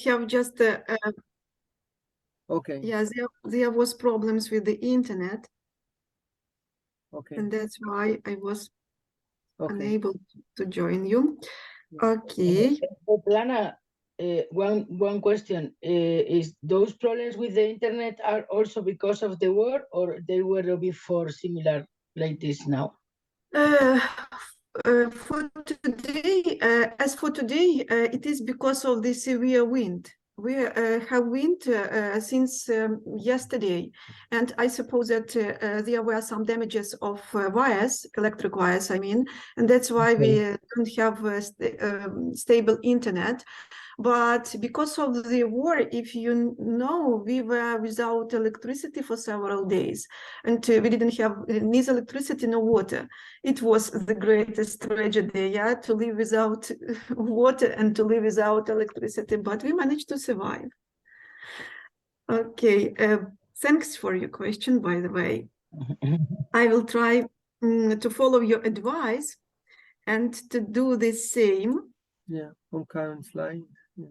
have just Okay. yeah, there was problems with the internet, Okay. and that's why I was unable Okay. to join you. Okay. Svitlana, one question. Is those problems with the internet are also because of the war, or they were before similar like this now? For today, as for today, it is because of the severe wind. We have wind since yesterday, and I suppose that there were some damages of wires, electric wires, I mean, and that's why we don't have stable internet. But because of the war, if you know, we were without electricity for several days, and we didn't have neither electricity nor water. It was the greatest tragedy, yeah, to live without water and to live without electricity, but we managed to survive. Okay, thanks for your question, by the way. I will try to follow your advice and to do the same. Yeah, on current slide. Yeah.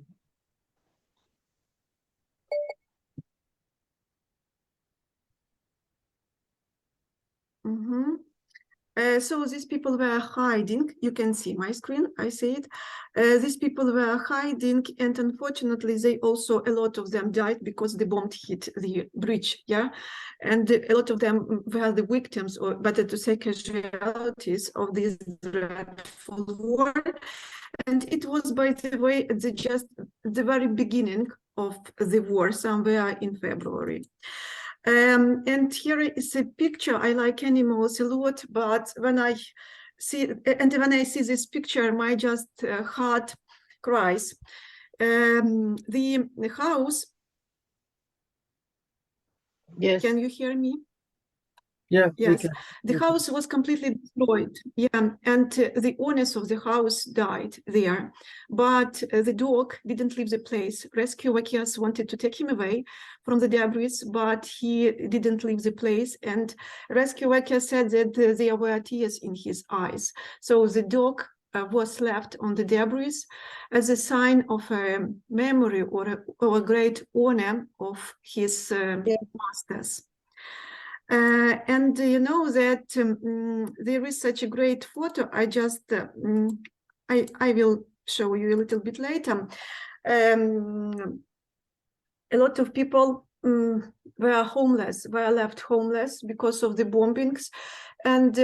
So these people were hiding. You can see my screen, I see it. These people were hiding, and unfortunately, they also, a lot of them died because the bomb hit the bridge, yeah? And a lot of them were the victims, or better to say casualties, of this dreadful war. And it was, by the way, just the very beginning of the war, somewhere in February. And here is a picture. I like animals a lot, but when I see this picture, my just heart cries. The house. Yes. Can you hear me? Yeah. Yes, the house was completely destroyed. Yeah, and the owners of the house died there, but the dog didn't leave the place. Rescue workers wanted to take him away from the debris, but he didn't leave the place. And rescue workers said that there were tears in his eyes. So the dog was left on the debris as a sign of a memory or a great honor of his masters. And you know that there is such a great photo. I just, I will show you a little bit later. A lot of people were homeless, were left homeless because of the bombings. And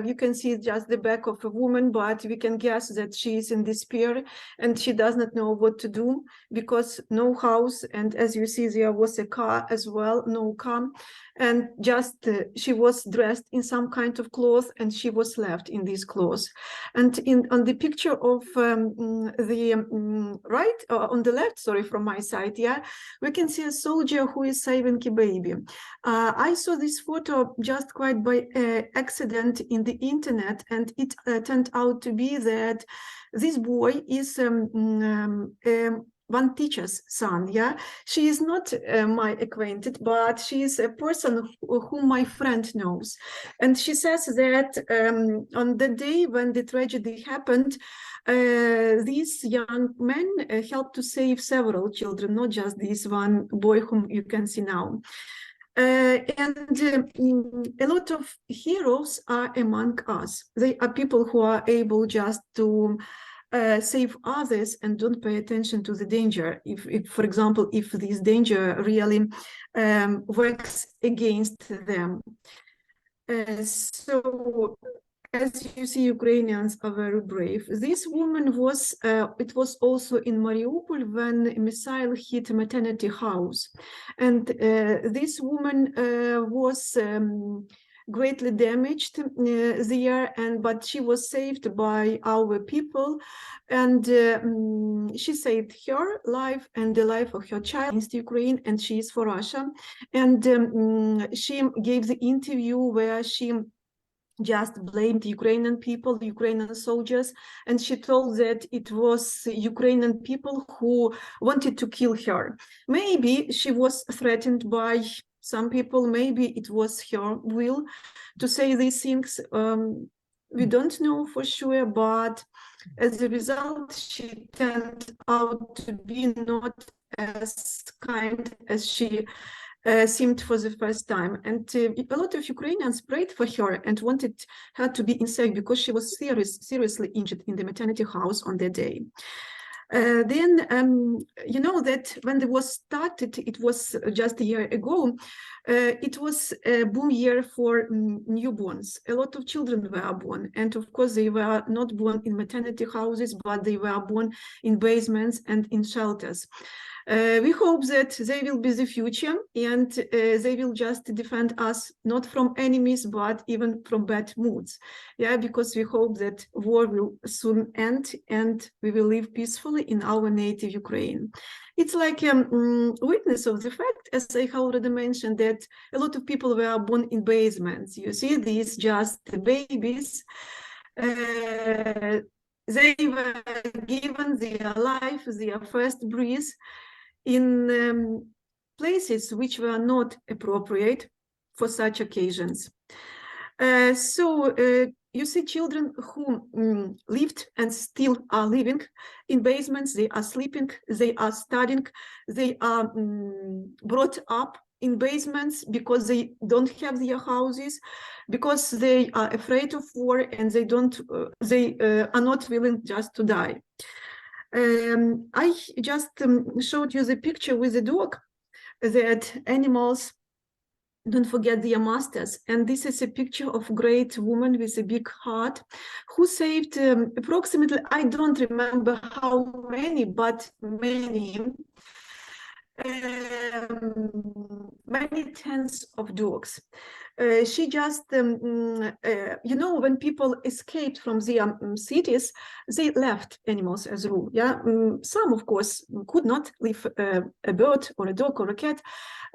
you can see just the back of a woman, but we can guess that she is in despair and she does not know what to do because no house. And as you see, there was a car as well, no car. And just she was dressed in some kind of clothes and she was left in these clothes. And on the picture of the right, on the left, sorry, from my side, yeah, we can see a soldier who is saving a baby. I saw this photo just quite by accident in the internet, and it turned out to be that this boy is one teacher's son, yeah. She is not my acquainted, but she is a person whom my friend knows. And she says that on the day when the tragedy happened, these young men helped to save several children, not just this one boy whom you can see now. And a lot of heroes are among us. They are people who are able just to save others and don't pay attention to the danger. If for example, if this danger really works against them. So, as you see, Ukrainians are very brave. This woman was, it was also in Mariupol when a missile hit a maternity house. And this woman was greatly damaged there, but she was saved by our people. And she saved her life and the life of her child against Ukraine, and she is for Russia. And she gave the interview where she just blamed Ukrainian people, Ukrainian soldiers, and she told that it was Ukrainian people who wanted to kill her. Maybe she was threatened by some people, maybe it was her will to say these things. We don't know for sure, but As a result, she turned out to be not as kind as she seemed for the first time. And a lot of Ukrainians prayed for her and wanted her to be insane because she was seriously injured in the maternity house on that day. Then, you know that when the war started, it was just a year ago, it was a boom year for newborns. A lot of children were born. And of course, they were not born in maternity houses, but they were born in basements and in shelters. We hope that they will be the future and they will just defend us, not from enemies, but even from bad moods. Yeah, because we hope that war will soon end and we will live peacefully in our native Ukraine. It's like a witness of the fact, as I already mentioned, that a lot of people were born in basements. You see these just babies. They were given their life, their first breath in places which were not appropriate for such occasions. You see children who lived and still are living in basements, they are sleeping, they are studying, they are brought up in basements because they don't have their houses, because they are afraid of war and they are not willing just to die. I just showed you the picture with the dog, that animals don't forget their masters. And this is a picture of a great woman with a big heart who saved approximately, I don't remember how many, but many tens of dogs. She just, you know, when people escaped from their cities, they left animals as a rule. Yeah, some, of course, could not leave a bird or a dog or a cat,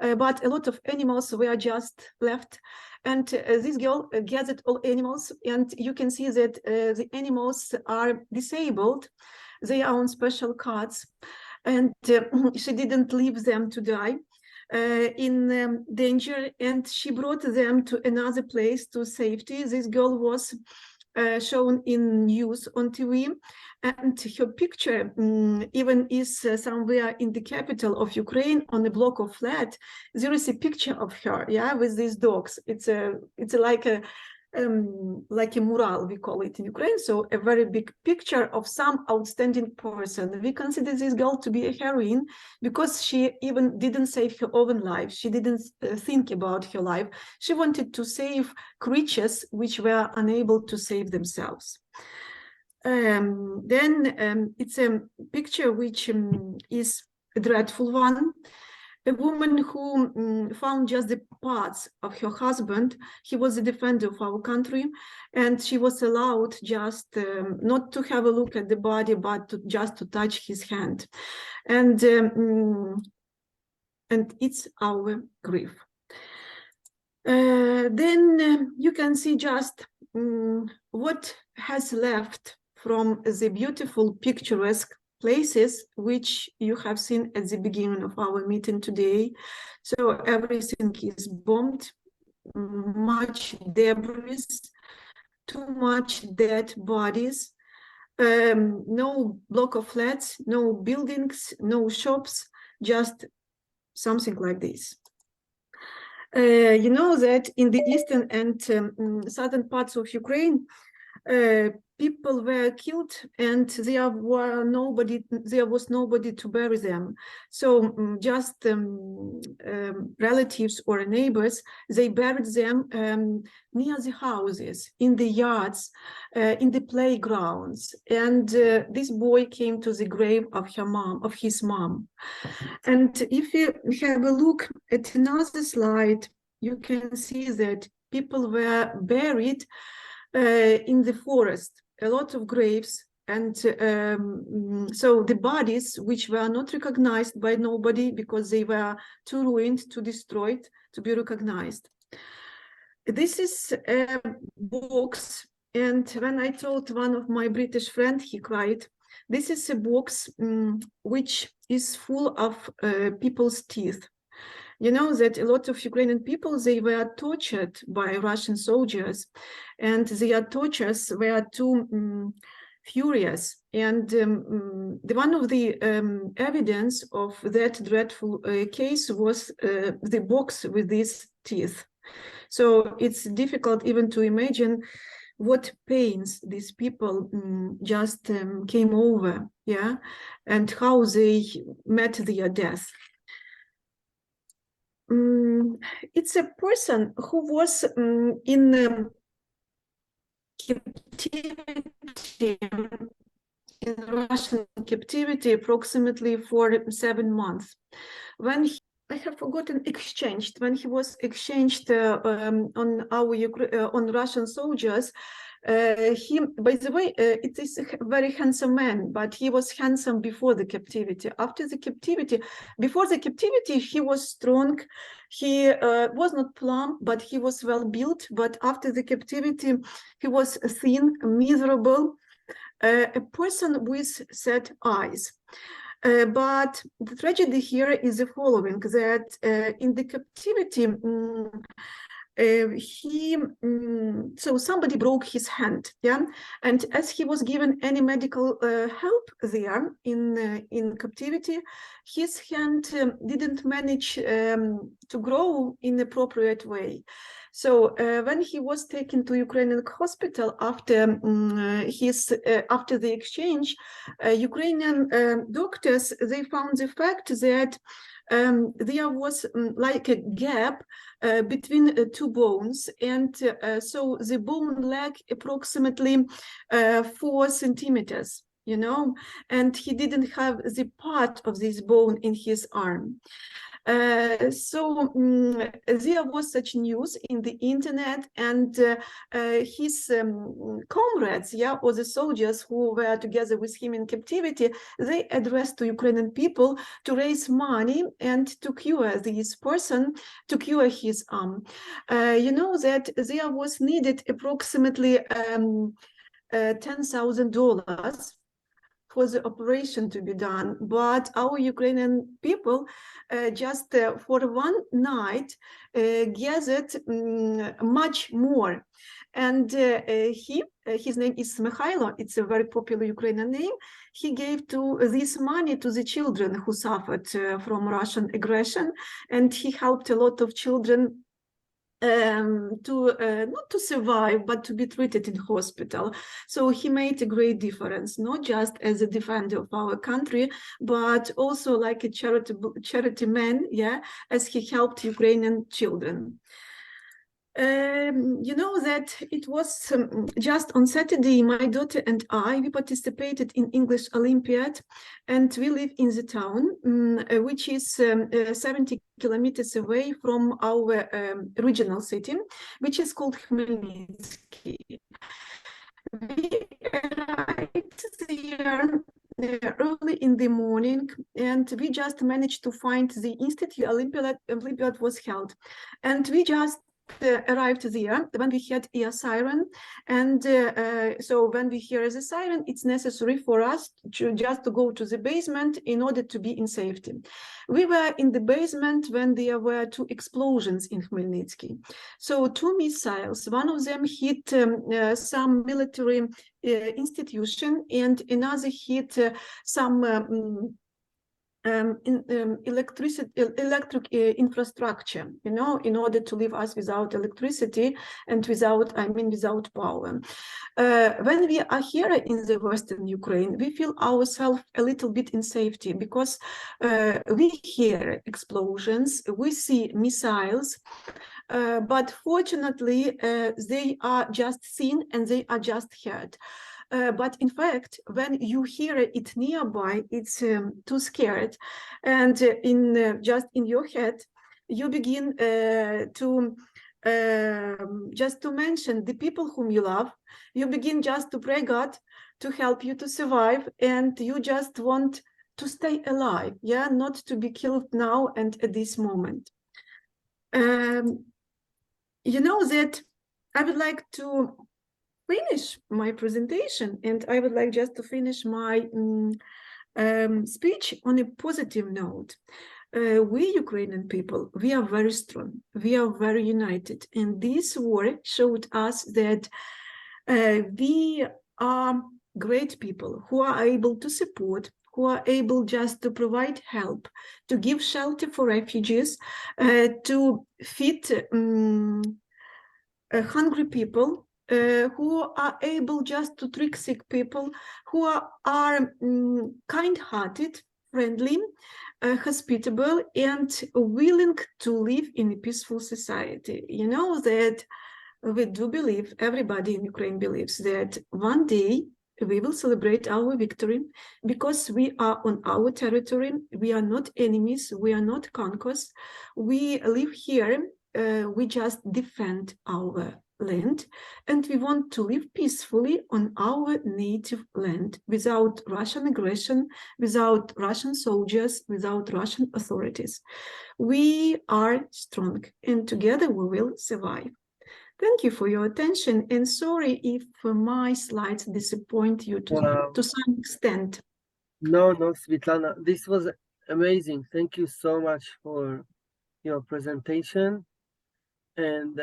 but a lot of animals were just left. And this girl gathered all animals, and you can see that the animals are disabled. They are on special carts, and she didn't leave them to die in danger, and she brought them to another place to safety. This girl was shown in news on TV, and her picture even is somewhere in the capital of Ukraine on a block of flat. There is a picture of her, yeah, with these dogs. It's like a mural, we call it in Ukraine, so a very big picture of some outstanding person. We consider this girl to be a heroine because she even didn't save her own life. She didn't think about her life. She wanted to save creatures which were unable to save themselves. Then it's a picture which is a dreadful one. A woman who found just the parts of her husband. He was a defender of our country, and she was allowed just not to have a look at the body, but just to touch his hand. And it's our grief. Then you can see just what has left from the beautiful, picturesque places which you have seen at the beginning of our meeting today. So everything is bombed, much debris, too much dead bodies, no block of flats, no buildings, no shops, just something like this. You know that in the eastern and southern parts of Ukraine, people were killed and there was nobody to bury them. So just relatives or neighbors, they buried them near the houses, in the yards, in the playgrounds. And this boy came to the grave of his mom. And if you have a look at another slide, you can see that people were buried in the forest, a lot of graves, and so the bodies which were not recognized by nobody because they were too ruined, too destroyed to be recognized. This is a box, and when I told one of my British friends, he cried. This is a box which is full of people's teeth. You know that a lot of Ukrainian people, they were tortured by Russian soldiers, and their tortures were too furious. And one of the evidence of that dreadful case was the box with these teeth. So it's difficult even to imagine what pains these people just came over, yeah, and how they met their death. It's a person who was in captivity, in Russian captivity, approximately for 7 months. When he, I have forgotten, exchanged, when he was exchanged on Russian soldiers, he, by the way, it is a very handsome man, but he was handsome before the captivity. After the captivity, before the captivity, he was strong. He was not plump, but he was well built. But after the captivity, he was thin, miserable, a person with sad eyes. But the tragedy here is the following, that in the captivity, so somebody broke his hand, yeah, and as he was given any medical help there in captivity, his hand didn't manage to grow in appropriate way. So when he was taken to Ukrainian hospital after after the exchange, Ukrainian doctors, they found the fact that there was like a gap between two bones, and so the bone lacked approximately 4 centimeters, you know, and he didn't have the part of this bone in his arm. So there was such news in the internet, and his comrades, yeah, or the soldiers who were together with him in captivity, they addressed to Ukrainian people to raise money and to cure this person, to cure his arm. You know that there was needed approximately $10,000 for the operation to be done, but our Ukrainian people just for one night gathered much more. And his name is Mikhailo, it's a very popular Ukrainian name. He gave this money to the children who suffered from Russian aggression, and he helped a lot of children not to survive, but to be treated in hospital. So he made a great difference, not just as a defender of our country, but also like a charity man, yeah, as he helped Ukrainian children. You know that it was just on Saturday, my daughter and I, we participated in English Olympiad, and we live in the town, which is 70 kilometers away from our regional city, which is called Khmelnytskyi. We arrived there early in the morning, and we just managed to find the institute Olympiad was held, and we just arrived there when we had a siren, and so when we hear the siren, it's necessary for us to just to go to the basement in order to be in safety. We were in the basement when there were 2 explosions in Khmelnytskyi. So 2 missiles, one of them hit some military institution, and another hit some electric infrastructure, you know, in order to leave us without electricity and without power. When we are here in the Western Ukraine, we feel ourselves a little bit in safety, because we hear explosions, we see missiles, but fortunately they are just seen and they are just heard. But in fact, when you hear it nearby, it's too scared, and just in your head, you begin to just to mention the people whom you love. You begin just to pray God to help you to survive, and you just want to stay alive, yeah, not to be killed now and at this moment. You know that I would like to finish my presentation, and I would like just to finish my speech on a positive note. We Ukrainian people, we are very strong, we are very united, and this war showed us that we are great people who are able to support, who are able just to provide help, to give shelter for refugees, to feed hungry people, who are able just to treat sick people, who are kind-hearted, friendly, hospitable, and willing to live in a peaceful society. You know that we do believe, everybody in Ukraine believes, that one day we will celebrate our victory because we are on our territory. We are not enemies. We are not conquerors. We live here. We just defend our land, and we want to live peacefully on our native land without Russian aggression, without Russian soldiers, without Russian authorities. We are strong, and together we will survive. Thank you for your attention, and sorry if my slides disappoint you to some extent. No, Svitlana, this was amazing. Thank you so much for your presentation. And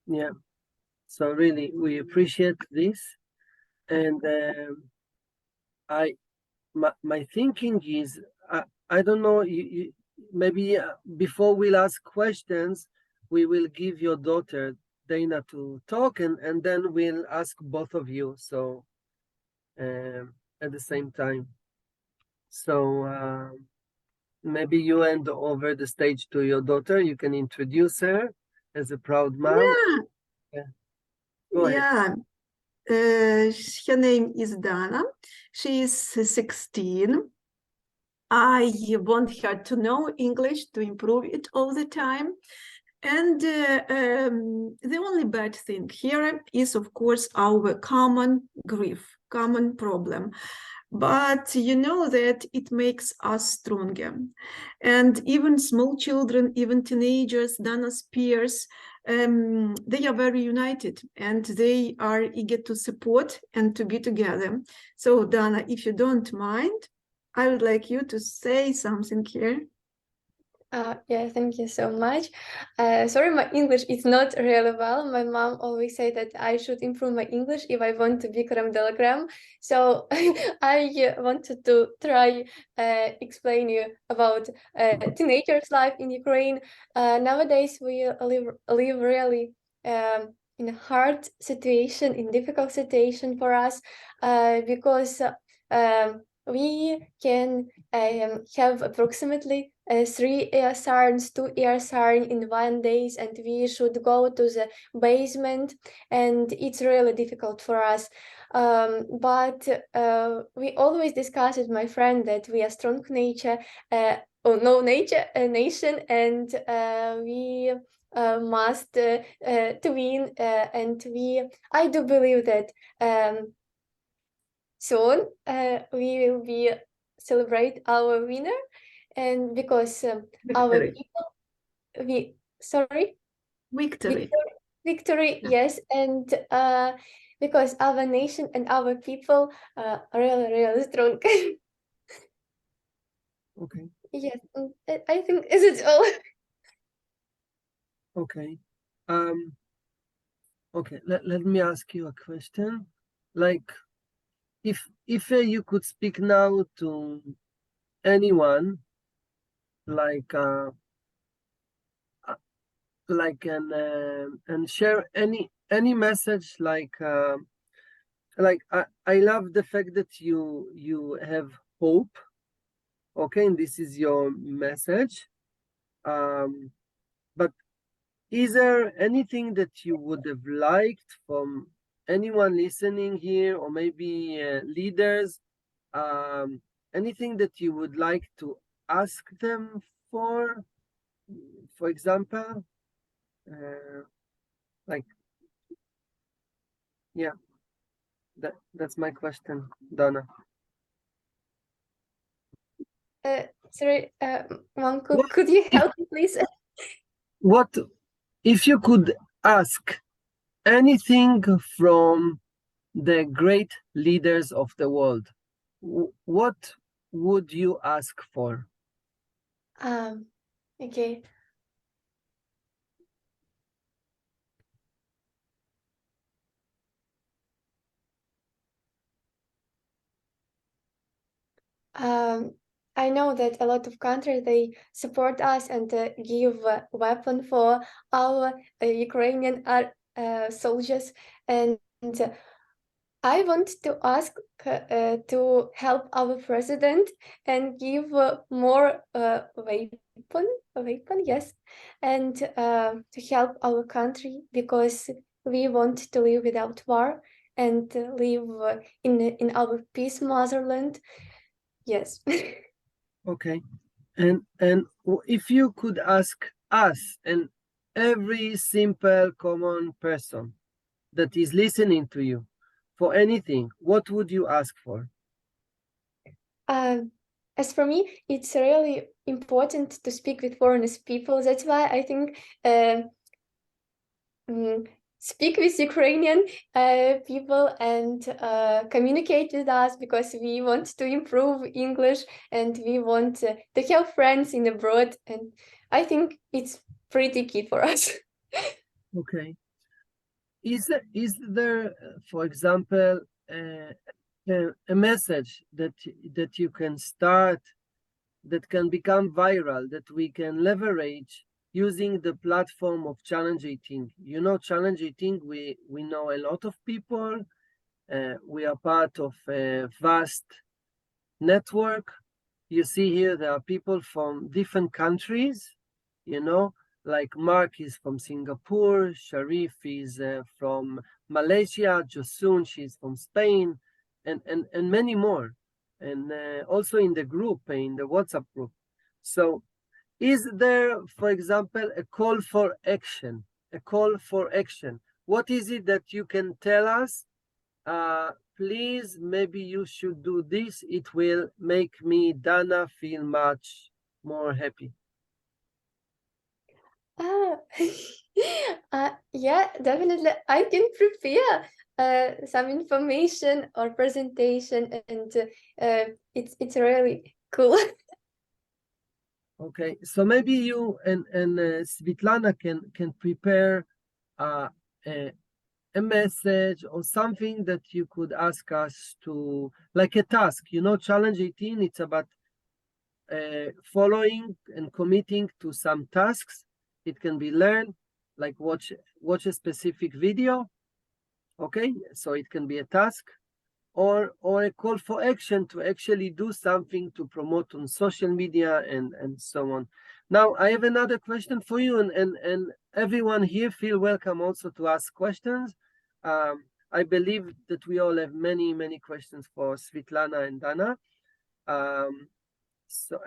yeah, so really, we appreciate this. And my thinking is, I don't know, maybe before we'll ask questions, we will give your daughter Dana to talk, and then we'll ask both of you. So at the same time. So maybe you hand over the stage to your daughter. You can introduce her as a proud mom. Yeah. Go ahead. Yeah. Her name is Dana. She is 16. I want her to know English, to improve it all the time. And the only bad thing here is, of course, our common grief, common problem. But you know that it makes us stronger. And even small children, even teenagers, Dana's peers, they are very united and they are eager to support and to be together. So Dana, if you don't mind, I would like you to say something here. Yeah, thank you so much. Sorry, my English is not really well. My mom always said that I should improve my English if I want to become telegram. So I wanted to try explain you about teenagers' life in Ukraine. Nowadays, we live really in a hard situation, in difficult situation for us, because we can have approximately 3 air sirens, 2 air sirens in 1 day, and we should go to the basement, and it's really difficult for us. But we always discuss with my friend that we are strong nature, nation, and we must to win, and I do believe that soon we will be celebrate our winner. And because our people, victory, Yeah. yes, and because our nation and our people are really strong. Okay. Yes, I think is it all. Okay. Okay. Let me ask you a question. Like, if you could speak now to anyone, like and share any message, like I love the fact that you have hope. Okay, and this is your message. But is there anything that you would have liked from anyone listening here, or maybe leaders? Anything that you would like to ask them for example? Like, yeah, that's my question, Donna. Sorry, Mom, could you help me, please? What if you could ask anything from the great leaders of the world? What would you ask for? Okay. I know that a lot of countries, they support us and give weapon for our Ukrainian soldiers, and I want to ask to help our president and give more weapon, yes, and to help our country, because we want to live without war and live in our peace motherland. Yes. Okay. And if you could ask us and every simple common person that is listening to you for anything, what would you ask for? As for me, it's really important to speak with foreign people. That's why I think speak with Ukrainian people and communicate with us, because we want to improve English and we want to have friends in abroad. And I think it's pretty key for us. Okay. Is there, for example, a message that you can start, that can become viral, that we can leverage using the platform of Challenge 18? You know, Challenge 18, we know a lot of people. We are part of a vast network. You see here, there are people from different countries, you know, like Mark is from Singapore, Sharif is from Malaysia, Josun, she's from Spain, and many more. And also in the group, in the WhatsApp group. So is there, for example, a call for action? A call for action. What is it that you can tell us? Please, maybe you should do this. It will make me, Dana, feel much more happy. Yeah, definitely. I can prepare some information or presentation, and it's really cool. Okay, so maybe you and Svitlana can prepare a message or something that you could ask us to, like a task. You know, Challenge 18, it's about following and committing to some tasks. It can be learned, like watch a specific video. Okay, so it can be a task, or a call for action to actually do something to promote on social media and so on. Now I have another question for you, and everyone here feel welcome also to ask questions. I believe that we all have many questions for Svitlana and Dana. So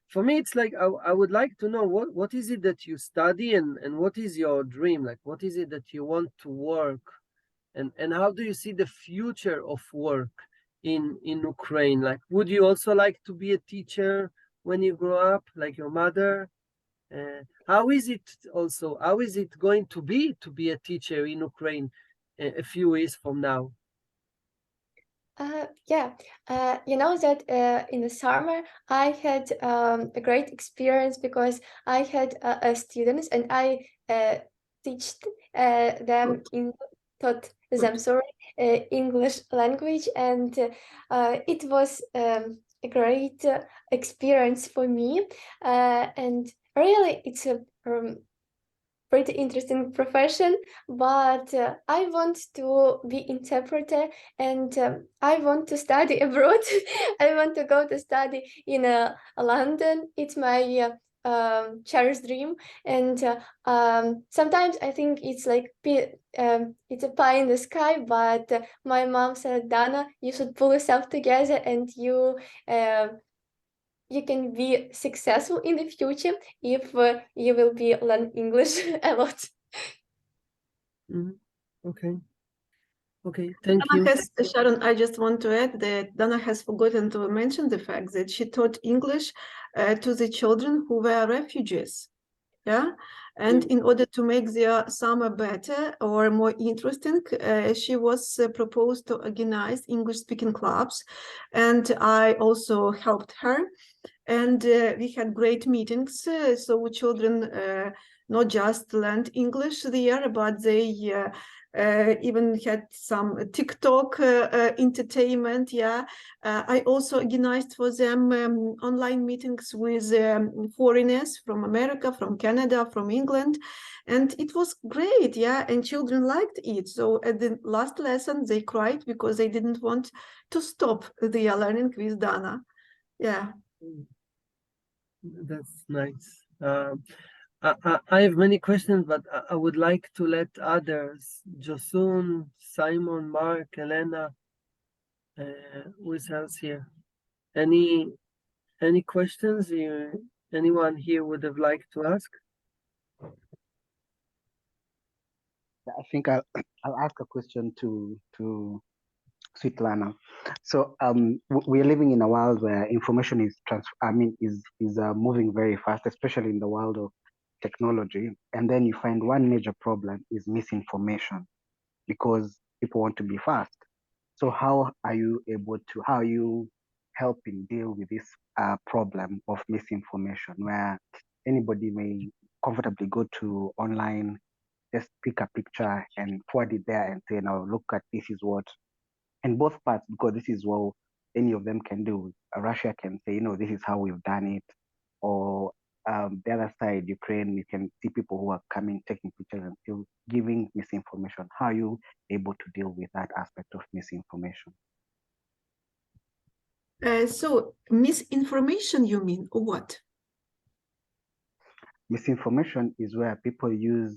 for me, it's like I would like to know what is it that you study, and what is your dream? Like, what is it that you want to work, and how do you see the future of work in Ukraine? Like, would you also like to be a teacher when you grow up, like your mother? How is it going to be a teacher in Ukraine a few years from now? Yeah, you know that in the summer I had a great experience, because I had students, and I taught them English language, and it was a great experience for me, and really it's a pretty interesting profession, but I want to be interpreter, and I want to study abroad. I want to go to study in London. It's my cherished dream, and sometimes I think it's like it's a pie in the sky, but my mom said, Dana, you should pull yourself together, and you can be successful in the future if you will be learn English a lot. Okay, thank you. Sharon, I just want to add that Dana has forgotten to mention the fact that she taught English to the children who were refugees. Yeah, and in order to make their summer better or more interesting, she was proposed to organize English-speaking clubs, and I also helped her. And we had great meetings, so children not just learned English there, but they even had some TikTok entertainment. Yeah, I also organized for them online meetings with foreigners from America, from Canada, from England, and it was great. Yeah, and children liked it. So at the last lesson, they cried because they didn't want to stop their learning with Dana. Yeah. That's nice. I have many questions, but I would like to let others, Josun, Simon, Mark, Elena, who else here? Any questions anyone here would have liked to ask? I think I'll ask a question to Svitlana. So we're living in a world where information is moving very fast, especially in the world of technology. And then you find one major problem is misinformation, because people want to be fast. So how are you helping deal with this problem of misinformation, where anybody may comfortably go to online, just pick a picture and forward it there and say, now look at, this is what, and both parts, because this is what any of them can do. Russia can say, this is how we've done it. Or the other side, Ukraine, you can see people who are coming, taking pictures and still giving misinformation. How are you able to deal with that aspect of misinformation? So misinformation, you mean, or what? Misinformation is where people use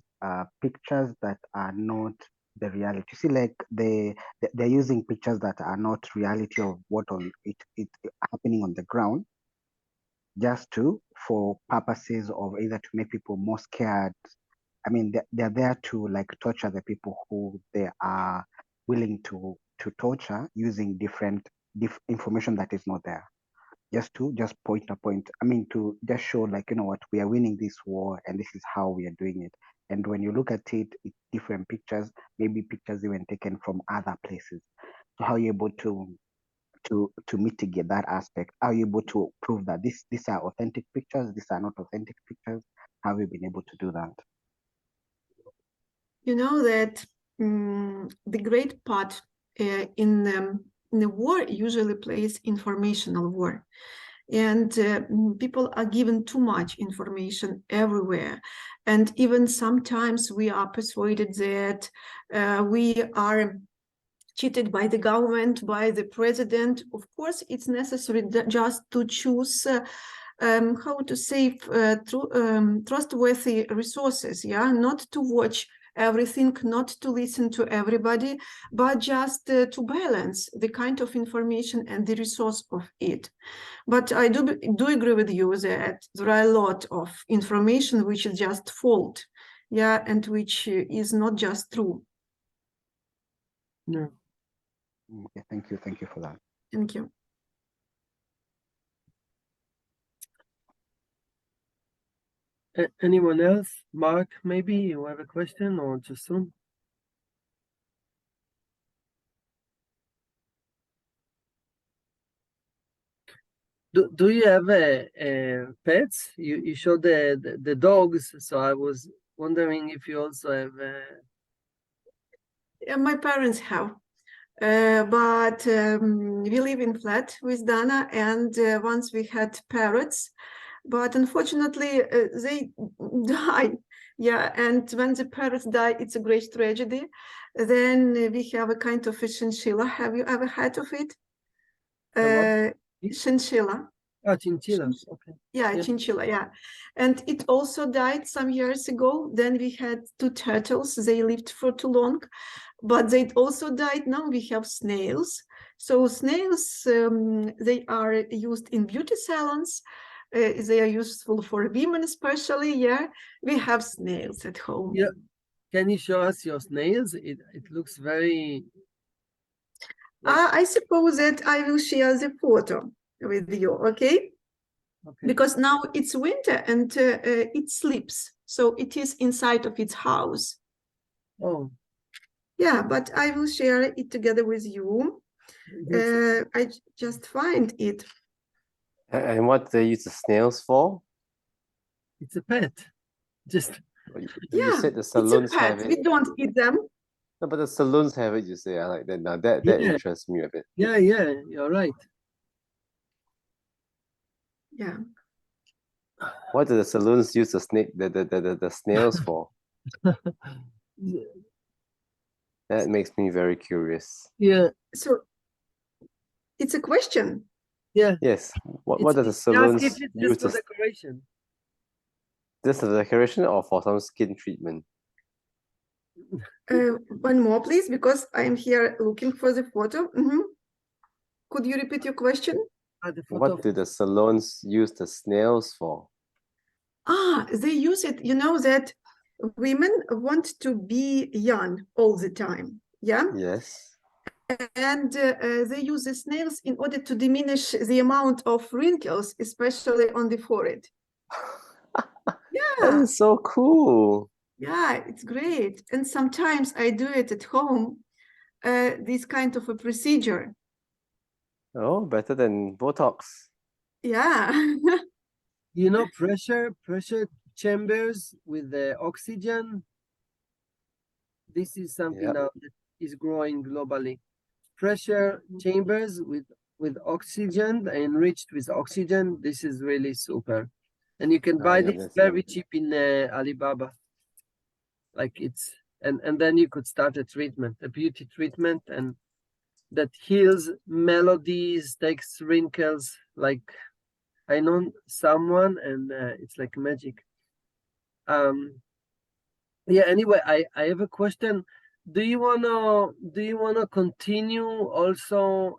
pictures that are not the reality. You see, like they're using pictures that are not reality of what it happening on the ground, just for purposes of either to make people more scared. I mean, they're there to like torture the people who they are willing to torture, using different information that is not there. Just point a point. I mean, to just show, like, what, we are winning this war and this is how we are doing it. And when you look at it, it's different pictures, maybe pictures even taken from other places. So how are you able to mitigate that aspect? How are you able to prove that these are authentic pictures, these are not authentic pictures? How have you been able to do that? You know that the great part in the war usually plays informational war. And people are given too much information everywhere. And even sometimes we are persuaded that we are cheated by the government, by the president. Of course, it's necessary just to choose how to say trustworthy resources, yeah, not to watch everything, not to listen to everybody, but just to balance the kind of information and the resource of it. But I do agree with you that there are a lot of information which is just false, yeah, and which is not just true. No. Okay, thank you for that. Thank you. Anyone else? Mark, maybe you have a question, or Jason? Do you have pets? You showed the dogs, so I was wondering if you also have. Yeah, my parents have, but we live in flat with Dana, and once we had parrots, but unfortunately they die. Yeah, and when the parrots die, it's a great tragedy. Then we have a kind of a chinchilla. Have you ever heard of it? Chinchilla. Oh, chinchilla. Okay. Yeah, chinchilla, yeah. And it also died some years ago. Then we had 2 turtles. They lived for too long, but they also died. Now we have snails. So snails, they are used in beauty salons. They are useful for women especially, yeah. We have snails at home. Yeah. Can you show us your snails? It looks very... I suppose that I will share the photo with you, okay? Okay. Because now it's winter and it sleeps, so it is inside of its house. Oh. Yeah, but I will share it together with you. I just find it. And what they use the snails for? It's a pet. Just... You said the it's a saloons pet. have it. We don't eat them. No, but the saloons have it, you say. I like that. Now that Yeah. interests me a bit. Yeah, you're right. Yeah. What do the saloons use the snails for? That makes me very curious. Yeah, So it's a question. yeah. Yes. What does the Ask saloons if it's use just for to decoration. just a decoration or for some skin treatment? One more, please, because I'm here looking for the photo. Could you repeat your question? The photo What do the saloons use the snails for? They use it, you know, that women want to be young all the time. Yeah. Yes. And they use the snails in order to diminish the amount of wrinkles, especially on the forehead. That Yeah. is so cool. Yeah, it's great. And sometimes I do it at home, this kind of a procedure. Oh, better than Botox. Yeah. You know, pressure chambers with the oxygen. This is something Yep. now that is growing globally. Pressure chambers with oxygen, enriched with oxygen. This is really super, and you can buy yeah, this that's very cheap in Alibaba. Like it's and then you could start a treatment, a beauty treatment, and that heals melodies, takes wrinkles. Like I know someone, and it's like magic. Yeah, anyway, I have a question. Do you wanna continue also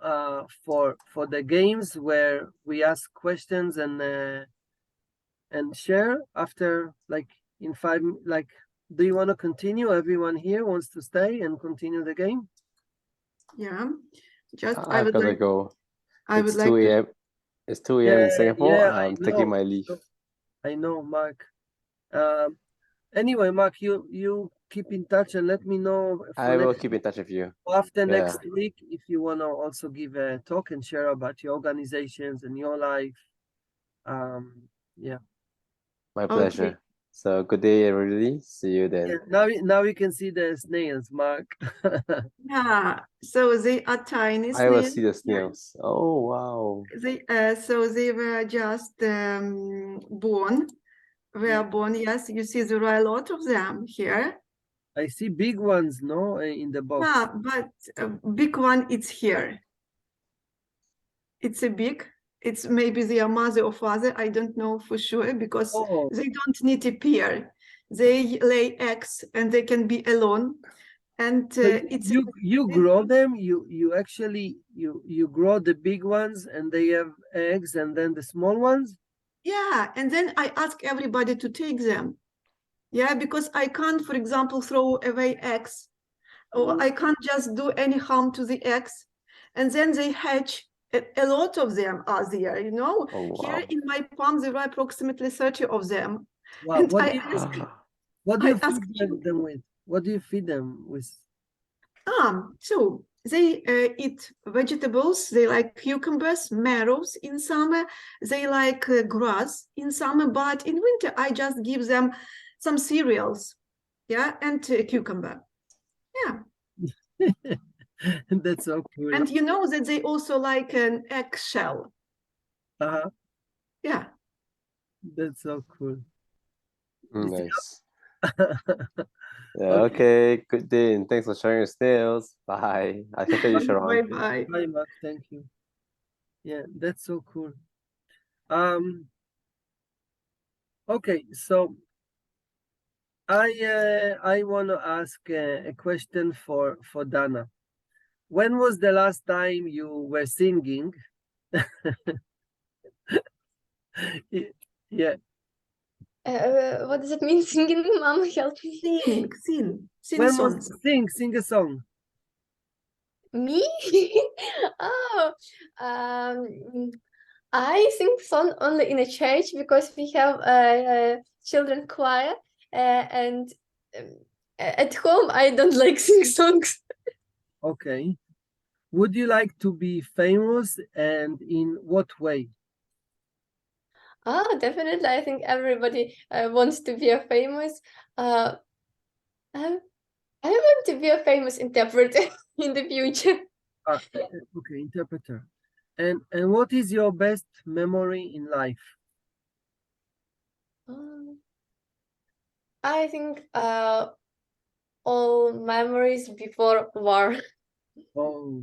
for the games where we ask questions and share after, like, in 5, like, do you want to continue? Everyone here wants to stay and continue the game? Yeah. Just I've got to go. I It's would like 2 to a.m. It's 2 a.m. in Singapore. Yeah, I'm taking my leave. I know, Mark. Anyway, Mark, you keep in touch and let me know I will keep in touch with you. after next week if you want to also give a talk and share about your organizations and your life. Yeah. My pleasure. Okay. So good day, everybody. See you then. Yeah, now we can see the snails, Mark. Yeah. So they are tiny I will snails. see the snails. Oh, wow. So they were just born. Were born. Yes, you see there are a lot of them here. I see big ones, no, in the box. Yeah, but a big one it's here. It's a big. It's maybe their mother or father. I don't know for sure because they don't need a pair. They lay eggs and they can be alone. And So you grow them. You actually you grow the big ones and they have eggs, and then the small ones. yeah, and then I ask everybody to take them. Yeah, because I can't, for example, throw away eggs, or I can't just do any harm to the eggs. And then they hatch. A lot of them are there, you know. Oh, wow. Here in my palm, there are approximately 30 of them. Wow. And What do you feed them with? What do you feed them with? So they eat vegetables. They like cucumbers, marrows in summer. They like grass in summer, but in winter, I just give them some cereals, yeah, and cucumber. Yeah. That's so cool. And you know that they also like an eggshell. Yeah. That's so cool. Nice. Yeah, okay. Good day, and thanks for sharing your snails. Bye. I'll catch you, Sharon. Bye-bye. Bye, Mark. Thank you. Yeah, that's so cool. Okay, so I want to ask a question for Dana. When was the last time you were singing? Yeah. What does it mean, singing? Mom, help me. Sing When songs. was sing a song? Me? Oh, I sing song only in a church because we have a children choir, and at home I don't like sing songs. Okay. Would you like to be famous, and in what way? Oh, definitely. I think everybody wants to be a famous. I want to be a famous interpreter in the future. Okay, interpreter. And what is your best memory in life? I think all memories before war. Oh.